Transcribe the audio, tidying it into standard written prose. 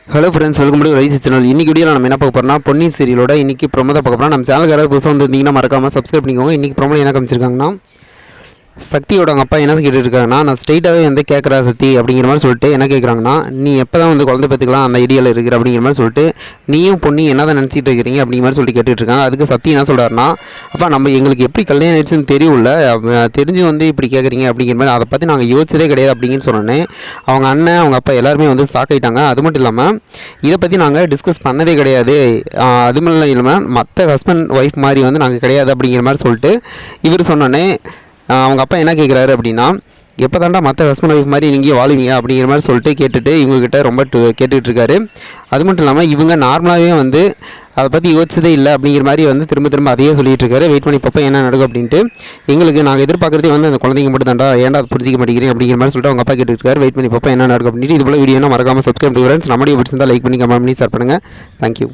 Hello friends, welcome to rice channel. இன்றைக்கி வீடியோவில் நம்ம என்ன பார்க்க போகிறோம்னா, பொன்னி சீரியலோட இன்றைக்கி ப்ரோமோ தான் பார்க்க போகிறோம். நம்ம சேனலுக்கு யாராவது புதுசாக வந்திருந்தீங்கன்னா மறக்காமல் சப்ஸ்கிரைப் பண்ணிக்கோங்க. இன்றைக்கி ப்ரோமோவில் என்ன காமிச்சிருக்காங்கன்னா, சக்தியோட அவங்க அப்பா என்ன கேட்டுட்டு இருக்காங்கன்னா, நான் ஸ்ட்ரெயிட்டாகவே வந்து கேட்குறா சக்தி அப்படிங்கிற மாதிரி சொல்லிட்டு என்ன கேட்குறாங்கன்னா, நீ எப்போ தான் வந்து குழந்தை பெற்றுக்கலாம் அந்த ஐடியாவில் இருக்கிற அப்படிங்கிற மாதிரி சொல்லிட்டு நீயும் பொண்ணி என்ன தான் நினச்சிட்டு இருக்கிறீங்க அப்படிங்கிற மாதிரி சொல்லி கேட்டுட்டு இருக்காங்க. அதுக்கு சக்தி என்ன சொல்கிறாருன்னா, அப்பா நம்ம எங்களுக்கு எப்படி கல்யாணம் ஆயிடுச்சுன்னு தெரியும்ல, தெரிஞ்சு வந்து இப்படி கேட்குறீங்க அப்படிங்கிற மாதிரி அதை பற்றி நாங்கள் யோசிச்சதே கிடையாது அப்படிங்கின்னு சொன்னோன்னே அவங்க அண்ணன் அவங்க அப்பா எல்லாருமே வந்து ஷாக்காயிட்டாங்க. அது மட்டும் இல்லாமல் இதை பற்றி நாங்கள் டிஸ்கஸ் பண்ணதே கிடையாது, அது மட்டும் இல்லாமல் மற்ற ஹஸ்பண்ட் ஒய்ஃப் மாதிரி வந்து நாங்கள் கிடையாது அப்படிங்கிற மாதிரி சொல்லிட்டு இவர் சொன்னோன்னே அவங்க அப்பா என்ன கேட்குறாரு அப்படின்னா, எப்போ தாண்டா மற்ற ஹஸ்பண்ட் ஒய்ஃப் மாதிரி நீங்கள் வாழுவீங்க அப்படிங்கிற மாதிரி சொல்லிட்டு கேட்டுட்டு இவங்ககிட்ட ரொம்ப கேட்டுக்கிட்டு இருக்காரு. அது மட்டும் இல்லாமல் இவங்க நார்மலாகவே வந்து அதை பற்றி யோசிச்சதே இல்லை அப்படிங்கிற மாதிரி வந்து திரும்ப அதையே சொல்லிட்டு இருக்காரு. வெயிட் பண்ணி பார்ப்போம் என்ன நடக்கும் அப்படின்ட்டு. எங்களுக்கு நாங்கள் எதிர்பார்க்குறதே வந்து அந்த குழந்தைங்க மட்டும் தாண்டா, ஏன்டா அதை புரிஞ்சிக்க மாட்டேங்கிறேன் அப்படிங்கிற மாதிரி சொல்லிட்டு அவங்க அப்பா கேட்டுட்டு இருக்காரு. வெயிட் பண்ணி பார்ப்போம் என்ன நடக்கும் அப்படின்ட்டு. இது போல வீடியோனா மறக்காமல் சப்ஸ்கிரைப் பண்ணி ஃப்ரெண்ட்ஸ். நம்மளுடைய பிடிச்சிருந்தா லைக் பண்ணி கமெண்ட் பண்ணி ஷேர் பண்ணுங்கள். தேங்க்யூ.